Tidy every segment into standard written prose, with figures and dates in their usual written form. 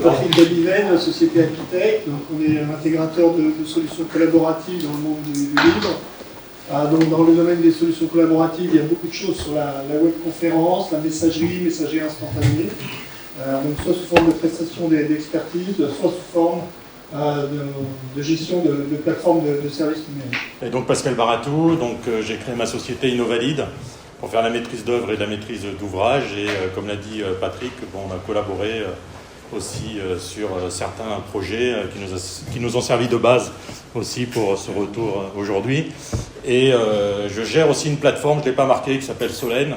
Patrick Dabiven, société Apitech. Donc, on est un intégrateur de solutions collaboratives dans le monde du livre. Donc, dans le domaine des solutions collaboratives, il y a beaucoup de choses sur la webconférence, la messagerie instantanée. Donc, soit sous forme de prestation d'expertise, soit sous forme de gestion de plateformes de services numériques. Et donc Pascal Baratou, j'ai créé ma société Innovalide pour faire la maîtrise d'œuvre et la maîtrise d'ouvrage. Et comme l'a dit Patrick, on a collaboré aussi sur certains projets qui nous ont servi de base aussi pour ce retour aujourd'hui. Et je gère aussi une plateforme, je ne l'ai pas marqué, qui s'appelle Solène,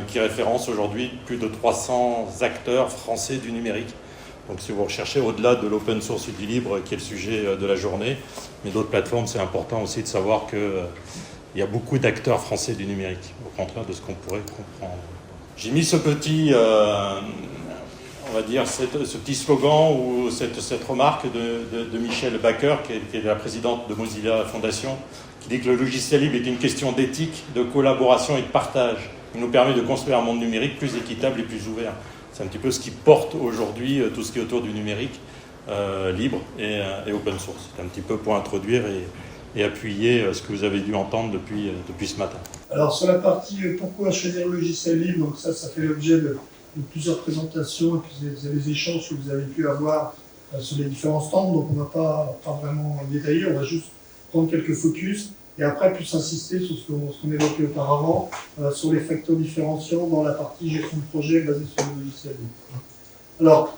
qui référence aujourd'hui plus de 300 acteurs français du numérique. Donc si vous recherchez au-delà de l'open source et du libre, qui est le sujet de la journée, mais d'autres plateformes, c'est important aussi de savoir qu'il y a beaucoup d'acteurs français du numérique, au contraire de ce qu'on pourrait comprendre. J'ai mis ce petit, on va dire, ce petit slogan ou cette remarque de Michelle Baker, qui est la présidente de Mozilla Foundation, qui dit que le logiciel libre est une question d'éthique, de collaboration et de partage. Il nous permet de construire un monde numérique plus équitable et plus ouvert. C'est un petit peu ce qui porte aujourd'hui tout ce qui est autour du numérique, libre et open source. C'est un petit peu pour introduire et appuyer ce que vous avez dû entendre depuis ce matin. Alors sur la partie pourquoi choisir le logiciel libre, donc ça fait l'objet de plusieurs présentations et puis des échanges que vous avez pu avoir sur les différents stands, donc on ne va pas vraiment détailler, on va juste prendre quelques focus et après plus insister sur ce qu'on évoquait auparavant, sur les facteurs différenciants dans la partie gestion de projet basée sur le logiciel libre. Alors,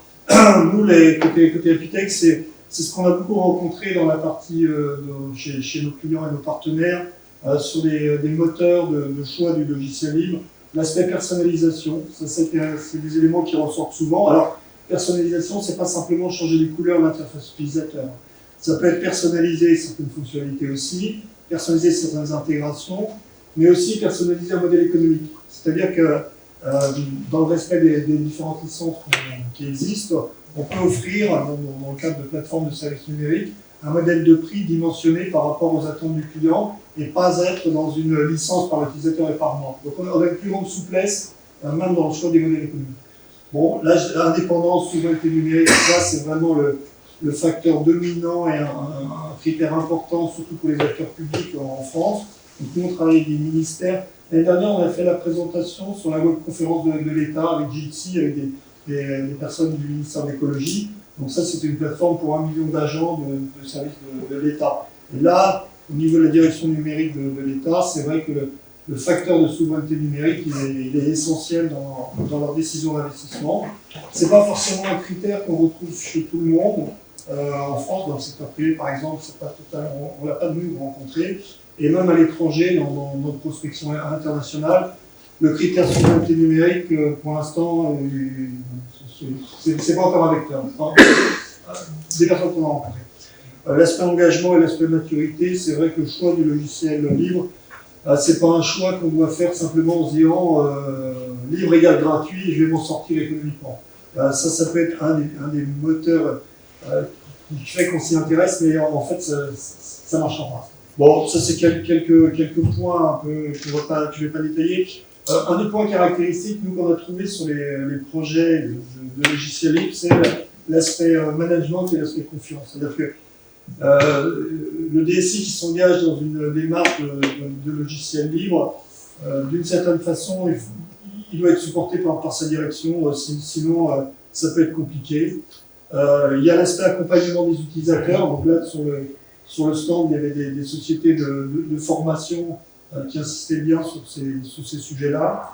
nous, côté Apitech, c'est ce qu'on a beaucoup rencontré dans la partie chez nos clients et nos partenaires sur des moteurs de choix du logiciel libre. L'aspect personnalisation, ça c'est des éléments qui ressortent souvent. Alors, personnalisation, c'est pas simplement changer les couleurs de l'interface utilisateur. Ça peut être personnaliser certaines fonctionnalités aussi, personnaliser certaines intégrations, mais aussi personnaliser un modèle économique. C'est-à-dire que dans le respect des différentes licences qui existent, on peut offrir, dans le cadre de plateformes de services numériques, un modèle de prix dimensionné par rapport aux attentes du client et pas être dans une licence par l'utilisateur et par mois. Donc on a une plus grande souplesse, même dans le choix des modèles économiques. Bon, l'indépendance, souveraineté numérique, ça c'est vraiment le facteur dominant et un critère important, surtout pour les acteurs publics en France. Donc nous, on travaille avec des ministères. L'année dernière, on a fait la présentation sur la webconférence de l'État avec Jitsi, avec des personnes du ministère de l'écologie. Donc ça, c'était une plateforme pour 1 million d'agents de services de l'État. Et là, au niveau de la direction numérique de l'État, c'est vrai que le facteur de souveraineté numérique, il est essentiel dans leurs décisions d'investissement. C'est pas forcément un critère qu'on retrouve chez tout le monde. En France, dans le secteur privé, par exemple, on ne l'a pas nous rencontré. Et même à l'étranger, dans notre prospection internationale, le critère de souveraineté numérique, pour l'instant, c'est pas encore un vecteur. Des personnes qu'on a rencontrées. L'aspect engagement et l'aspect maturité, c'est vrai que le choix du logiciel libre, c'est pas un choix qu'on doit faire simplement en se disant libre égale gratuit et je vais m'en sortir économiquement. Ça peut être un des moteurs qui fait qu'on s'y intéresse, mais en fait, ça marche pas. Bon, ça c'est quelques points un peu que je vais pas détailler. Un des points caractéristiques, nous, qu'on a trouvé sur les projets de logiciel libre, c'est l'aspect management et l'aspect confiance. C'est-à-dire que le DSI qui s'engage dans une démarche de logiciel libre, d'une certaine façon, il doit être supporté par sa direction, sinon ça peut être compliqué. Il y a l'aspect accompagnement des utilisateurs. Donc là, sur le stand, il y avait des sociétés de formation qui insistaient bien sur ces sujets-là.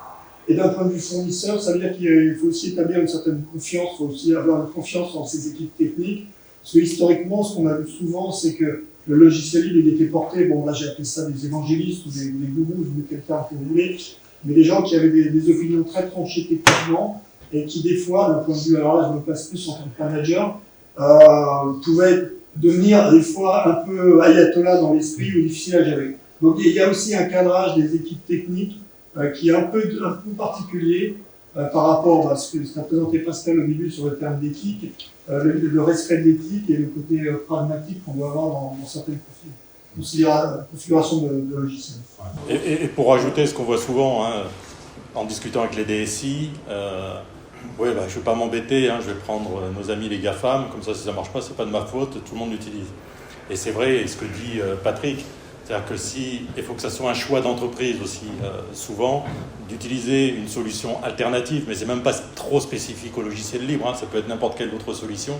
Et d'un point de vue fournisseur, ça veut dire qu'il faut aussi établir une certaine confiance, il faut aussi avoir une confiance dans ces équipes techniques. Parce que historiquement, ce qu'on a vu souvent, c'est que le logiciel libre, il était porté, bon là j'ai appelé ça des évangélistes ou des gourous, vous mettez le terme que vous voulez, mais des gens qui avaient des opinions très tranchées techniquement et qui des fois, d'un point de vue, alors là je me place plus en tant que manager, pouvaient devenir des fois un peu ayatollah dans l'esprit ou difficile à gérer. Donc il y a aussi un cadrage des équipes techniques qui est un peu particulier par rapport à ce qu'a présenté Pascal au début sur le terme d'éthique, le respect de l'éthique et le côté pragmatique qu'on doit avoir dans certaines configurations de logiciels. Et pour ajouter ce qu'on voit souvent en discutant avec les DSI, Oui, je ne vais pas m'embêter, je vais prendre nos amis les GAFAM, comme ça si ça ne marche pas, ce n'est pas de ma faute, tout le monde l'utilise. Et c'est vrai, ce que dit Patrick, c'est-à-dire que il faut que ça soit un choix d'entreprise aussi, souvent, d'utiliser une solution alternative, mais ce n'est même pas trop spécifique au logiciel libre, ça peut être n'importe quelle autre solution.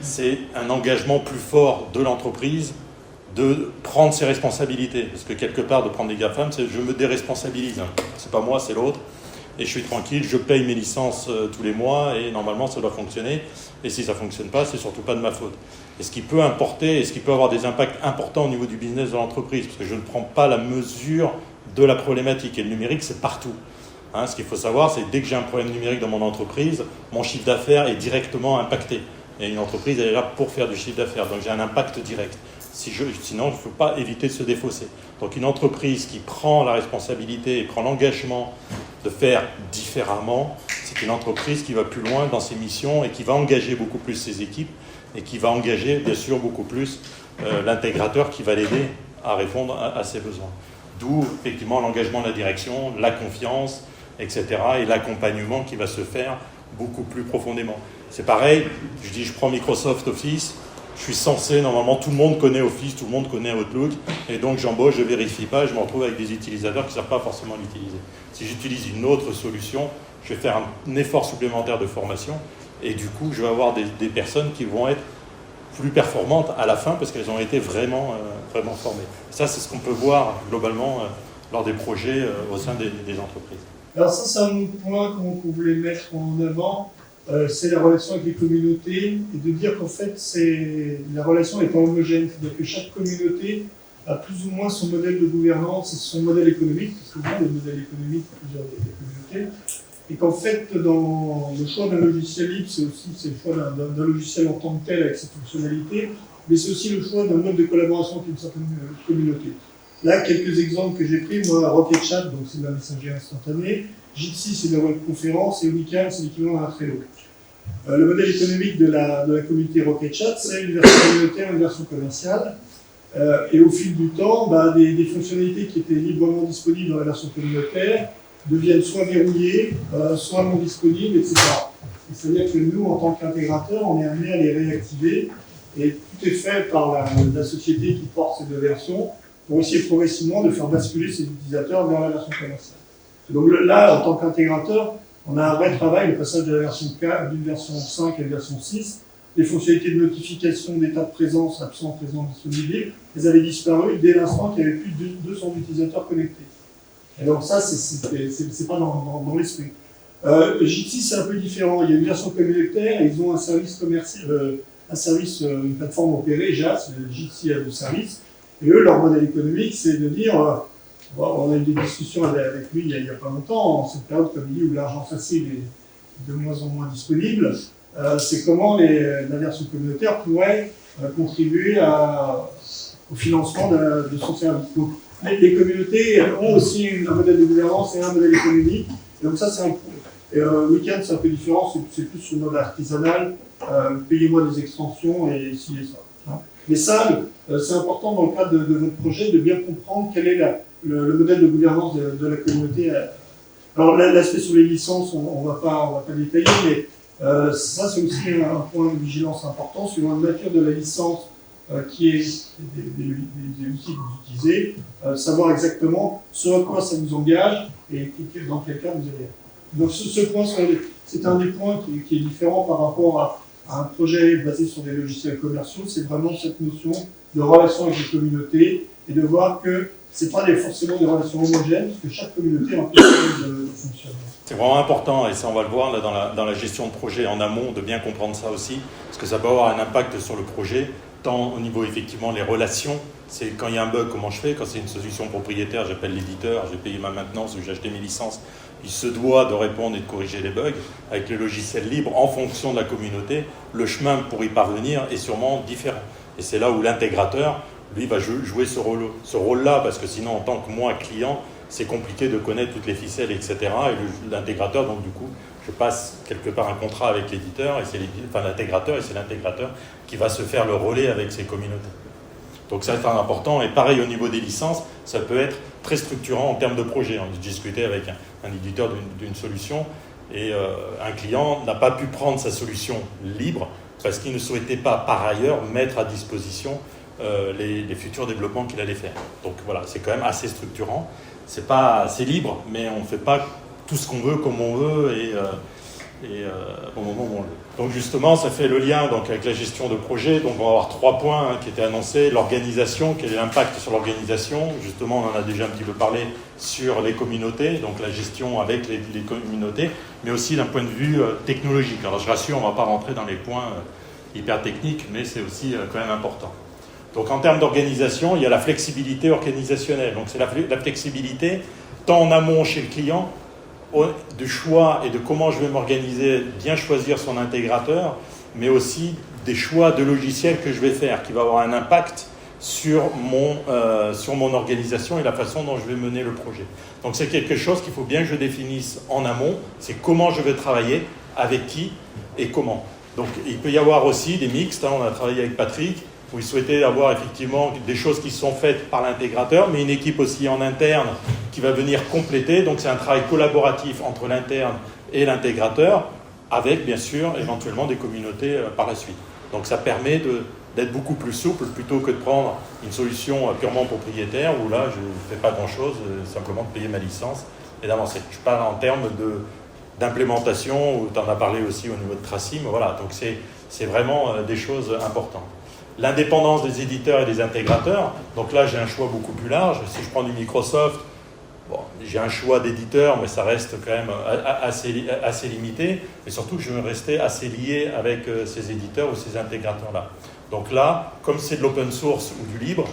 C'est un engagement plus fort de l'entreprise de prendre ses responsabilités. Parce que quelque part, de prendre des GAFAM, c'est je me déresponsabilise. C'est pas moi, c'est l'autre. Et je suis tranquille, je paye mes licences tous les mois et normalement ça doit fonctionner. Et si ça ne fonctionne pas, c'est surtout pas de ma faute. Et ce qui peut importer, et ce qui peut avoir des impacts importants au niveau du business de l'entreprise, parce que je ne prends pas la mesure de la problématique. Et le numérique, c'est partout. Ce qu'il faut savoir, c'est que dès que j'ai un problème numérique dans mon entreprise, mon chiffre d'affaires est directement impacté. Et une entreprise, elle est là pour faire du chiffre d'affaires, donc j'ai un impact direct. Sinon, il ne faut pas éviter de se défausser. Donc une entreprise qui prend la responsabilité et prend l'engagement de faire différemment, c'est une entreprise qui va plus loin dans ses missions et qui va engager beaucoup plus ses équipes et qui va engager, bien sûr, beaucoup plus l'intégrateur qui va l'aider à répondre à ses besoins. D'où, effectivement, l'engagement de la direction, la confiance, etc. et l'accompagnement qui va se faire beaucoup plus profondément. C'est pareil, je prends Microsoft Office, je suis censé, normalement, tout le monde connaît Office, tout le monde connaît Outlook, et donc j'embauche, je ne vérifie pas, je me retrouve avec des utilisateurs qui ne savent pas forcément l'utiliser. Si j'utilise une autre solution, je vais faire un effort supplémentaire de formation, et du coup, je vais avoir des personnes qui vont être plus performantes à la fin, parce qu'elles ont été vraiment formées. Ça, c'est ce qu'on peut voir globalement lors des projets au sein des entreprises. Alors ça, c'est un autre point qu'on voulait mettre en avant. C'est la relation avec les communautés et de dire qu'en fait, la relation n'est pas homogène. C'est-à-dire que chaque communauté a plus ou moins son modèle de gouvernance et son modèle économique, parce que le modèle économique, plusieurs des communautés, et qu'en fait, dans le choix d'un logiciel libre, c'est le choix d'un logiciel en tant que tel avec ses fonctionnalités, mais c'est aussi le choix d'un mode de collaboration avec une certaine communauté. Là, quelques exemples que j'ai pris, moi, Rocket Chat, donc c'est de la messagerie instantanée, Jitsi, c'est de la webconférence, et Weekend, c'est l'équivalent d'un Trello. Le modèle économique de la communauté Rocket Chat, c'est une version communautaire, une version commerciale. Et au fil du temps, des fonctionnalités qui étaient librement disponibles dans la version communautaire deviennent soit verrouillées, soit non disponibles, etc. C'est-à-dire que nous, en tant qu'intégrateur, on est amené à les réactiver, et tout est fait par la société qui porte ces deux versions, pour essayer progressivement de faire basculer ces utilisateurs vers la version commerciale. Donc là, en tant qu'intégrateur, on a un vrai travail, le passage de la version 4, d'une version 5 à la version 6. Les fonctionnalités de notification d'état de présence, absent, présent, disponible, elles avaient disparu dès l'instant qu'il y avait plus de 200 utilisateurs connectés. Et donc ça, c'est pas dans l'esprit. Jitsi, c'est un peu différent. Il y a une version communautaire et ils ont un service commercial, une plateforme opérée, JAS, Jitsi a de service. Et eux, leur modèle économique, c'est de dire, on a eu des discussions avec lui il n'y a pas longtemps, en cette période, comme il dit, où l'argent facile est de moins en moins disponible, c'est comment la version communautaire pourrait contribuer au financement de son service. Donc, les communautés ont aussi un modèle de gouvernance et un modèle économique. Et donc ça, c'est un point. Weekend, c'est un peu différent, c'est plus sur le mode artisanal, payez-moi des extensions et ci et ça. Mais ça, c'est important dans le cadre de votre projet de bien comprendre quel est le modèle de gouvernance de la communauté. Alors l'aspect sur les licences, on va pas détailler, mais ça c'est aussi un point de vigilance important sur la nature de la licence qui est des outils que vous utilisez, savoir exactement ce à quoi ça vous engage et dans quel cas vous allez. Donc ce point, c'est un des points qui est différent par rapport à un projet basé sur des logiciels commerciaux, c'est vraiment cette notion de relation avec les communautés et de voir que ce n'est pas forcément des relations homogènes, parce que chaque communauté a un peu de fonctionnement. C'est vraiment important, et ça on va le voir là, dans la gestion de projet en amont, de bien comprendre ça aussi, parce que ça peut avoir un impact sur le projet, tant au niveau effectivement les relations, c'est quand il y a un bug, comment je fais, quand c'est une solution propriétaire, j'appelle l'éditeur, j'ai payé ma maintenance, j'ai acheté mes licences, il se doit de répondre et de corriger les bugs. Avec les logiciels libres, en fonction de la communauté, le chemin pour y parvenir est sûrement différent. Et c'est là où l'intégrateur, lui, va jouer ce rôle-là, parce que sinon, en tant que moi, client, c'est compliqué de connaître toutes les ficelles, etc. Et l'intégrateur, donc du coup, je passe quelque part un contrat avec l'éditeur, et c'est l'intégrateur, et c'est l'intégrateur qui va se faire le relais avec ses communautés. Donc ça, c'est important. Et pareil, au niveau des licences, ça peut être très structurant en termes de projet. On discutait avec un éditeur d'une solution, Et un client n'a pas pu prendre sa solution libre parce qu'il ne souhaitait pas, par ailleurs, mettre à disposition les futurs développements qu'il allait faire. Donc voilà, c'est quand même assez structurant. C'est libre, mais on ne fait pas tout ce qu'on veut, comme on veut, et au moment où on le veut. Donc justement, ça fait le lien donc, avec la gestion de projet. Donc on va avoir 3 points qui étaient annoncés. L'organisation, quel est l'impact sur l'organisation? Justement, on en a déjà un petit peu parlé sur les communautés, donc la gestion avec les communautés, mais aussi d'un point de vue technologique. Alors je rassure, on ne va pas rentrer dans les points hyper techniques, mais c'est aussi quand même important. Donc en termes d'organisation, il y a la flexibilité organisationnelle. Donc c'est la flexibilité tant en amont chez le client, du choix et de comment je vais m'organiser, bien choisir son intégrateur, mais aussi des choix de logiciels que je vais faire, qui va avoir un impact sur mon organisation et la façon dont je vais mener le projet. Donc c'est quelque chose qu'il faut bien que je définisse en amont, c'est comment je vais travailler, avec qui et comment. Donc il peut y avoir aussi des mixtes, on a travaillé avec Patrick, où il souhaitait avoir effectivement des choses qui sont faites par l'intégrateur, mais une équipe aussi en interne qui va venir compléter. Donc c'est un travail collaboratif entre l'interne et l'intégrateur, avec bien sûr éventuellement des communautés par la suite. Donc ça permet d'être beaucoup plus souple plutôt que de prendre une solution purement propriétaire où là je ne fais pas grand-chose, simplement de payer ma licence et d'avancer. Je parle en termes d'implémentation, où tu en as parlé aussi au niveau de Tracim, voilà, donc c'est vraiment des choses importantes. L'indépendance des éditeurs et des intégrateurs, donc là j'ai un choix beaucoup plus large. Si je prends du Microsoft, bon, j'ai un choix d'éditeur, mais ça reste quand même assez limité, et surtout je veux rester assez lié avec ces éditeurs ou ces intégrateurs-là. Donc là, comme c'est de l'open source ou du libre,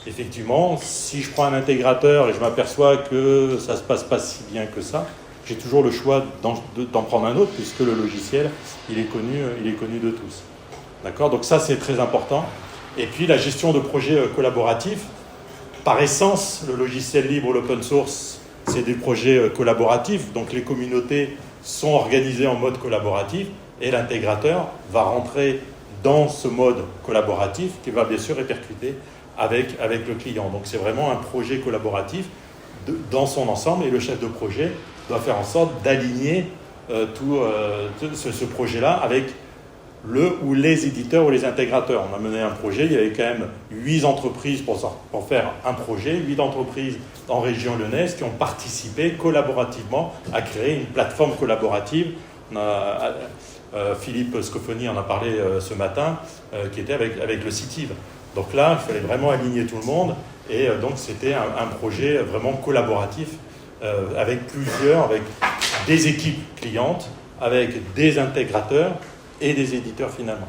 effectivement, si je prends un intégrateur et je m'aperçois que ça ne se passe pas si bien que ça, j'ai toujours le choix d'en prendre un autre, puisque le logiciel, il est connu de tous. D'accord ? Donc ça, c'est très important. Et puis, la gestion de projets collaboratifs. Par essence, le logiciel libre ou l'open source, c'est des projets collaboratifs. Donc, les communautés sont organisées en mode collaboratif et l'intégrateur va rentrer dans ce mode collaboratif qui va bien sûr répercuter avec le client. Donc, c'est vraiment un projet collaboratif dans son ensemble et le chef de projet doit faire en sorte d'aligner tout ce projet-là avec le ou les éditeurs ou les intégrateurs. On a mené un projet, il y avait quand même 8 entreprises pour faire un projet, 8 entreprises en région lyonnaise qui ont participé collaborativement à créer une plateforme collaborative. On a, Philippe Scofoni en a parlé ce matin, qui était avec le CITIV. Donc là, il fallait vraiment aligner tout le monde et donc c'était un projet vraiment collaboratif avec des équipes clientes, avec des intégrateurs et des éditeurs finalement.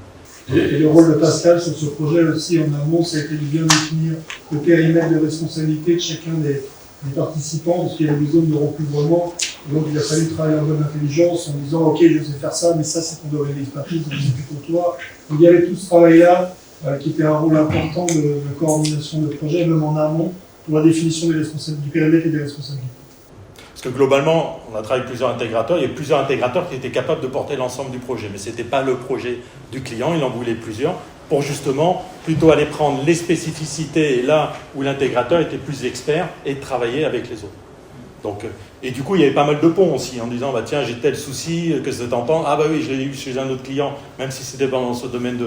Et le rôle de Pascal sur ce projet aussi en amont, ça a été de bien définir le périmètre de responsabilité de chacun des participants, parce qu'il y avait des zones de recouvrement, donc il a fallu travailler en bonne intelligence en disant ok, je sais faire ça, mais ça c'est ton domaine d'expertise, donc c'est plutôt toi. Donc il y avait tout ce travail-là qui était un rôle important de coordination de projet, même en amont, pour la définition du périmètre et des responsabilités. Parce que globalement, on a travaillé avec plusieurs intégrateurs, il y a plusieurs intégrateurs qui étaient capables de porter l'ensemble du projet, mais ce n'était pas le projet du client, il en voulait plusieurs, pour justement plutôt aller prendre les spécificités là où l'intégrateur était plus expert et de travailler avec les autres. Donc, et du coup, il y avait pas mal de ponts aussi, en disant, bah, tiens, j'ai tel souci, que ça t'entend, ah bah oui, je l'ai eu chez un autre client, même si c'était pas dans ce domaine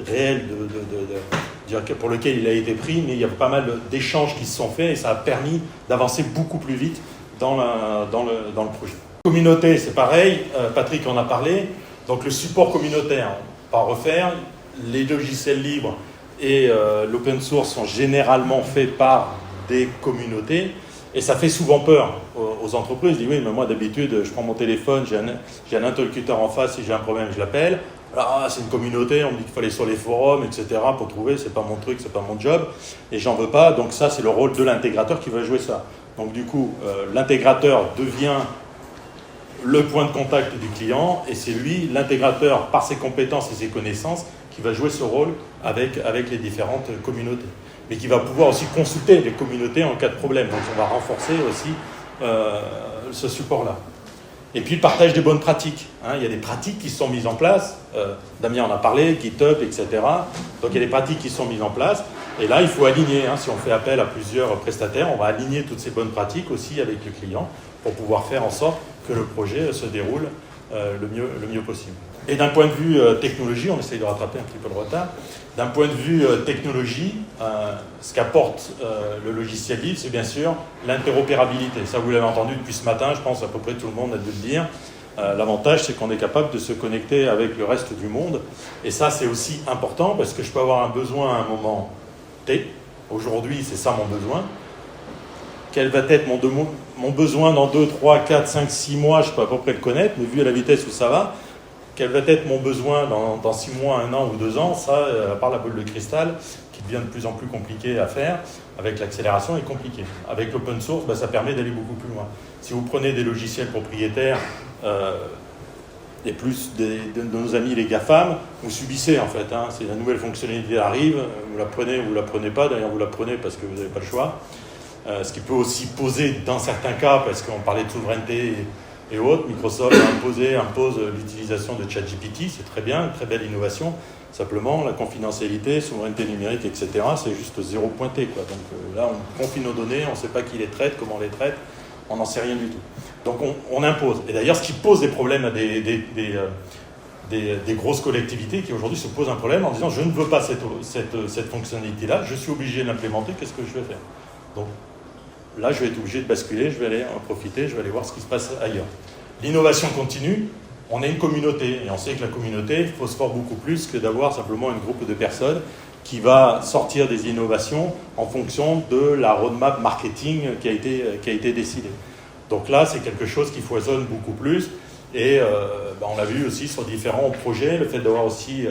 réel pour lequel il a été pris, mais il y a pas mal d'échanges qui se sont faits et ça a permis d'avancer beaucoup plus vite dans le projet. Communauté, c'est pareil, Patrick en a parlé, donc le support communautaire, on va pas refaire, les logiciels libres et l'open source sont généralement faits par des communautés et ça fait souvent peur aux entreprises. Ils disent oui, mais moi d'habitude je prends mon téléphone, j'ai un interlocuteur en face, si j'ai un problème je l'appelle. Alors, c'est une communauté, on me dit qu'il faut aller sur les forums, etc. pour trouver, c'est pas mon truc, c'est pas mon job et j'en veux pas, donc ça c'est le rôle de l'intégrateur qui va jouer ça. Donc du coup, l'intégrateur devient le point de contact du client et c'est lui, l'intégrateur, par ses compétences et ses connaissances, qui va jouer ce rôle avec les différentes communautés. Mais qui va pouvoir aussi consulter les communautés en cas de problème. Donc on va renforcer aussi ce support-là. Et puis le partage des bonnes pratiques. Il y a des pratiques qui sont mises en place. Damien en a parlé, GitHub, etc. Donc il y a des pratiques qui sont mises en place. Et là, il faut aligner, si on fait appel à plusieurs prestataires, on va aligner toutes ces bonnes pratiques aussi avec le client pour pouvoir faire en sorte que le projet se déroule le mieux possible. Et d'un point de vue technologie, on essaye de rattraper un petit peu le retard, d'un point de vue technologie, ce qu'apporte le logiciel libre, c'est bien sûr l'interopérabilité. Ça, vous l'avez entendu depuis ce matin, je pense à peu près tout le monde a dû le dire. L'avantage, c'est qu'on est capable de se connecter avec le reste du monde. Et ça, c'est aussi important parce que je peux avoir un besoin à un moment T. Aujourd'hui, c'est ça mon besoin. Quel va être mon besoin dans 2, 3, 4, 5, 6 mois, je peux à peu près le connaître, mais vu à la vitesse où ça va, quel va être mon besoin dans 6 mois, 1 an ou 2 ans, ça, à part la boule de cristal, qui devient de plus en plus compliqué à faire, avec l'accélération, est compliqué. Avec l'open source, ça permet d'aller beaucoup plus loin. Si vous prenez des logiciels propriétaires, et plus de nos amis les GAFAM, vous subissez en fait. C'est la nouvelle fonctionnalité qui arrive, vous la prenez ou vous la prenez pas, d'ailleurs vous la prenez parce que vous n'avez pas le choix. Ce qui peut aussi poser dans certains cas, parce qu'on parlait de souveraineté et autres, Microsoft impose l'utilisation de ChatGPT, c'est très bien, une très belle innovation. Simplement, la confidentialité, souveraineté numérique, etc., c'est juste 0 pointé, quoi. Donc là, on confie nos données, on ne sait pas qui les traite, comment on les traite, on n'en sait rien du tout. Donc on impose. Et d'ailleurs, ce qui pose des problèmes à des grosses collectivités qui aujourd'hui se posent un problème en disant je ne veux pas cette fonctionnalité-là, je suis obligé de l'implémenter, qu'est-ce que je vais faire? Donc là, je vais être obligé de basculer, je vais aller en profiter, je vais aller voir ce qui se passe ailleurs. L'innovation continue, on est une communauté, et on sait que la communauté phosphore beaucoup plus que d'avoir simplement un groupe de personnes qui va sortir des innovations en fonction de la roadmap marketing qui a été décidée. Donc là, c'est quelque chose qui foisonne beaucoup plus, et on l'a vu aussi sur différents projets, le fait d'avoir aussi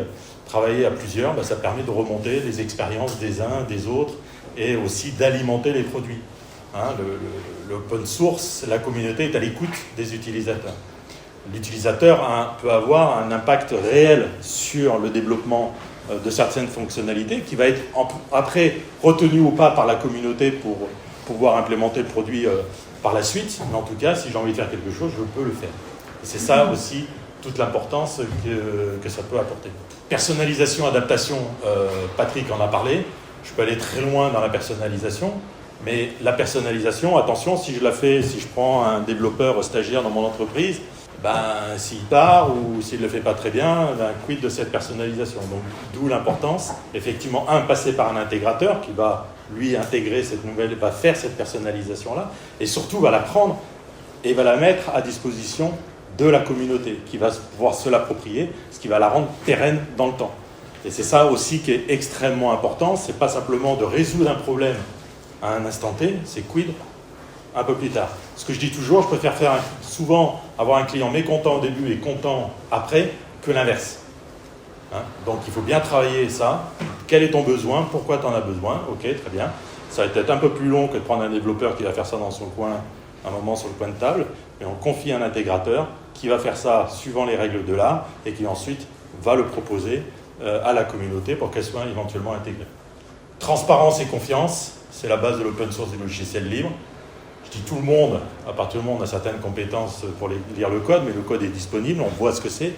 travaillé à plusieurs, ça permet de remonter les expériences des uns, des autres, et aussi d'alimenter les produits. L'open source, la communauté est à l'écoute des utilisateurs. L'utilisateur peut avoir un impact réel sur le développement de certaines fonctionnalités qui va être après retenu ou pas par la communauté pour pouvoir implémenter le produit par la suite. Mais en tout cas, si j'ai envie de faire quelque chose, je peux le faire. Et c'est ça aussi toute l'importance que ça peut apporter. Personnalisation, adaptation, Patrick en a parlé. Je peux aller très loin dans la personnalisation. Mais la personnalisation, attention, si je prends un développeur stagiaire dans mon entreprise, s'il part ou s'il ne le fait pas très bien, quid de cette personnalisation? Donc, d'où l'importance, effectivement, passer par un intégrateur qui va lui intégrer cette nouvelle, va faire cette personnalisation-là, et surtout va la prendre et va la mettre à disposition de la communauté, qui va pouvoir se l'approprier, ce qui va la rendre pérenne dans le temps. Et c'est ça aussi qui est extrêmement important, c'est pas simplement de résoudre un problème à un instant T, c'est quid un peu plus tard. Ce que je dis toujours, je préfère souvent avoir un client mécontent au début et content après que l'inverse. Donc il faut bien travailler ça. Quel est ton besoin? Pourquoi tu en as besoin? Ok, très bien. Ça va être un peu plus long que de prendre un développeur qui va faire ça dans son coin, un moment sur le coin de table, mais on confie à un intégrateur qui va faire ça suivant les règles de l'art et qui ensuite va le proposer à la communauté pour qu'elle soit éventuellement intégrée. Transparence et confiance, c'est la base de l'open source des logiciels libres. Je dis tout le monde, à partir du moment où on a certaines compétences pour lire le code, mais le code est disponible, on voit ce que c'est.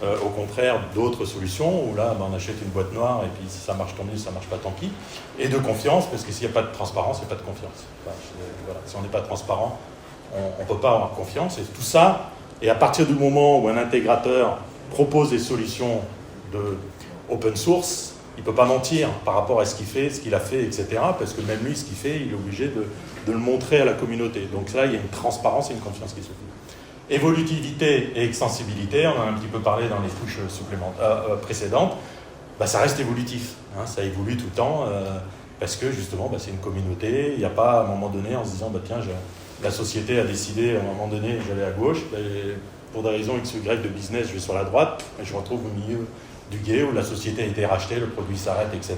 Au contraire d'autres solutions, où là, on achète une boîte noire, et puis si ça marche tant mieux, si ça marche pas tant pis. Et de confiance, parce que s'il n'y a pas de transparence, il n'y a pas de confiance. Voilà. Si on n'est pas transparent, on ne peut pas avoir confiance. Et tout ça, et à partir du moment où un intégrateur propose des solutions de open source, il ne peut pas mentir par rapport à ce qu'il fait, ce qu'il a fait, etc. Parce que même lui, ce qu'il fait, il est obligé de le montrer à la communauté. Donc là, il y a une transparence et une confiance qui se fait. Évolutivité et extensibilité, on en a un petit peu parlé dans les touches précédentes, ça reste évolutif. Ça évolue tout le temps parce que justement, c'est une communauté. Il n'y a pas à un moment donné en se disant, tiens, la société a décidé à un moment donné, j'allais à gauche, pour des raisons X ou Y de business, je vais sur la droite, et je me retrouve au milieu du gué où la société a été rachetée, le produit s'arrête, etc.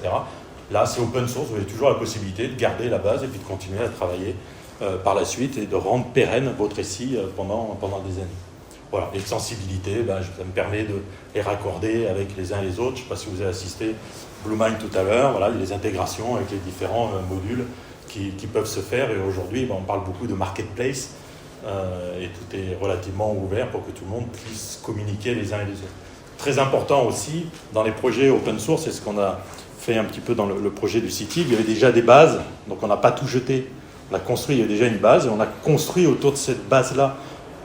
Là, c'est open source, vous avez toujours la possibilité de garder la base et puis de continuer à travailler par la suite et de rendre pérenne votre récit pendant des années. Voilà, l'extensibilité, ça me permet de les raccorder avec les uns et les autres. Je ne sais pas si vous avez assisté BlueMind tout à l'heure, voilà, les intégrations avec les différents modules qui peuvent se faire. Et aujourd'hui, on parle beaucoup de marketplace et tout est relativement ouvert pour que tout le monde puisse communiquer les uns et les autres. Très important aussi, dans les projets open source, c'est ce qu'on a fait un petit peu dans le projet du City. Il y avait déjà des bases, donc on n'a pas tout jeté. On a construit, il y a déjà une base, et on a construit autour de cette base-là.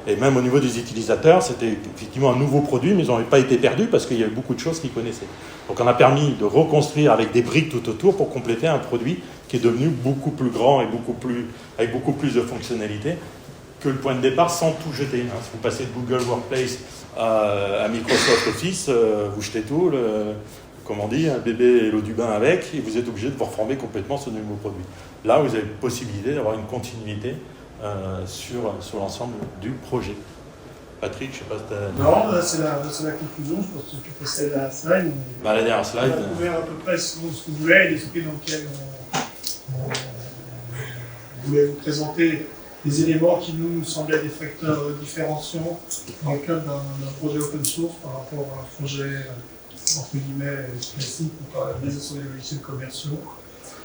Et même au niveau des utilisateurs, c'était effectivement un nouveau produit, mais ils n'ont pas été perdus parce qu'il y avait beaucoup de choses qu'ils connaissaient. Donc on a permis de reconstruire avec des briques tout autour pour compléter un produit qui est devenu beaucoup plus grand et avec beaucoup plus de fonctionnalités que le point de départ sans tout jeter. Si vous passez de Google Workplace à Microsoft Office, vous jetez tout, comme on dit, un bébé et l'eau du bain avec, et vous êtes obligé de vous reformer complètement ce nouveau produit. Là, vous avez la possibilité d'avoir une continuité sur l'ensemble du projet. Patrick, je ne sais pas si tu as... Non, c'est la conclusion, je pense que tu passais la slide. La dernière slide. On a couvert à peu près ce qu'on voulait, l'esprit dans lequel on voulait vous présenter des éléments qui nous semblaient des facteurs différenciants dans le cadre d'un projet open source par rapport à un projet entre guillemets classique ou basé sur les logiciels commerciaux.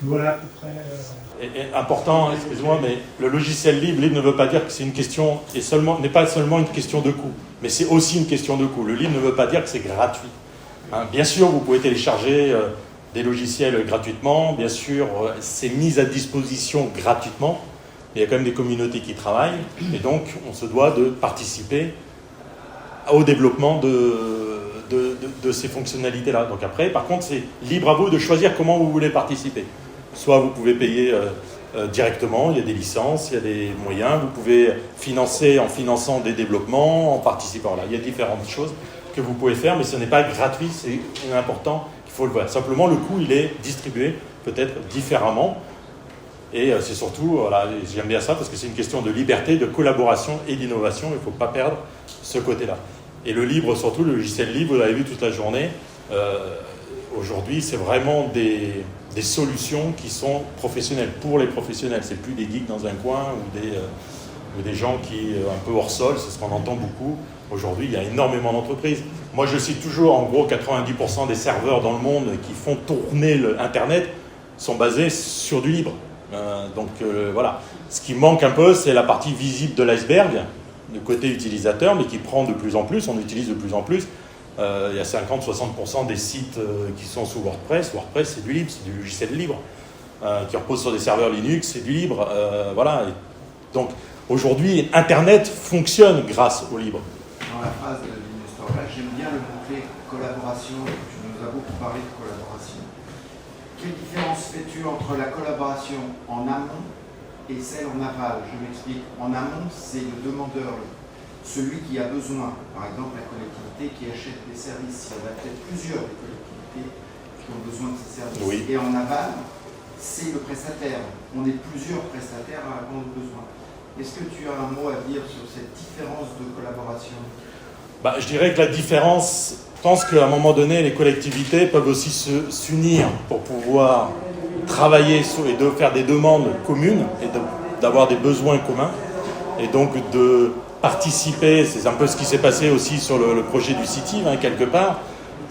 Voilà à peu près. Et important, excuse-moi, mais le logiciel libre ne veut pas dire que c'est une question, n'est pas seulement une question de coût, mais c'est aussi une question de coût. Le libre ne veut pas dire que c'est gratuit. Bien sûr, vous pouvez télécharger des logiciels gratuitement, bien sûr, c'est mis à disposition gratuitement, mais il y a quand même des communautés qui travaillent, et donc on se doit de participer au développement de ces fonctionnalités-là. Donc après, par contre, c'est libre à vous de choisir comment vous voulez participer. Soit vous pouvez payer directement, il y a des licences, il y a des moyens, vous pouvez financer en finançant des développements, en participant là. Il y a différentes choses que vous pouvez faire, mais ce n'est pas gratuit, c'est important qu'il faut le voir. Simplement, le coût, il est distribué peut-être différemment. Et c'est surtout, voilà, j'aime bien ça parce que c'est une question de liberté, de collaboration et d'innovation. Il ne faut pas perdre ce côté-là. Et le libre, surtout, le logiciel libre, vous l'avez vu toute la journée, aujourd'hui, c'est vraiment des solutions qui sont professionnelles, pour les professionnels. C'est plus des geeks dans un coin ou des gens qui, un peu hors sol, c'est ce qu'on entend beaucoup. Aujourd'hui, il y a énormément d'entreprises. Moi, je cite toujours, en gros, 90% des serveurs dans le monde qui font tourner Internet sont basés sur du libre. Voilà. Ce qui manque un peu, c'est la partie visible de l'iceberg, du côté utilisateur, mais qui prend de plus en plus, on utilise de plus en plus. Il y a 50-60% des sites qui sont sous WordPress. WordPress, c'est du libre, c'est du logiciel libre, qui repose sur des serveurs Linux, c'est du libre. Voilà. Et donc, aujourd'hui, Internet fonctionne grâce au libre. Dans la phrase de Linus Torvalds, j'aime bien le mot-clé collaboration. Tu nous as beaucoup parlé de collaboration. Quelle différence fais-tu entre la collaboration en amont et celle en aval? Je m'explique. En amont, c'est le demandeur, celui qui a besoin, par exemple la collectivité qui achète des services. Il y en a peut-être plusieurs des collectivités qui ont besoin de ces services. Oui. Et en aval, c'est le prestataire. On est plusieurs prestataires à répondre aux besoins. Est-ce que tu as un mot à dire sur cette différence de collaboration? Je dirais que la différence, je pense qu'à un moment donné, les collectivités peuvent aussi s'unir pour pouvoir travailler et de faire des demandes communes et d'avoir des besoins communs. Et donc de participer, c'est un peu ce qui s'est passé aussi sur le projet du City, quelque part.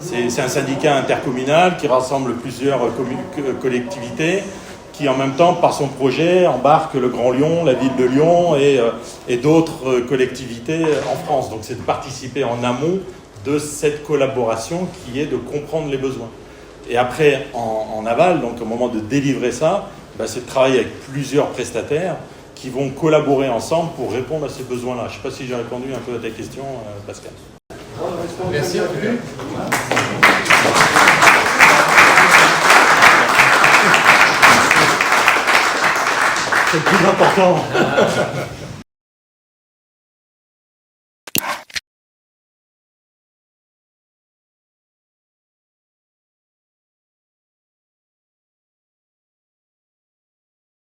C'est un syndicat intercommunal qui rassemble plusieurs collectivités, qui en même temps, par son projet, embarque le Grand Lyon, la ville de Lyon et d'autres collectivités en France. Donc c'est de participer en amont de cette collaboration qui est de comprendre les besoins. Et après, en aval, donc au moment de délivrer ça, c'est de travailler avec plusieurs prestataires qui vont collaborer ensemble pour répondre à ces besoins-là. Je ne sais pas si j'ai répondu un peu à ta question, Pascal. Merci à vous. C'est le plus important.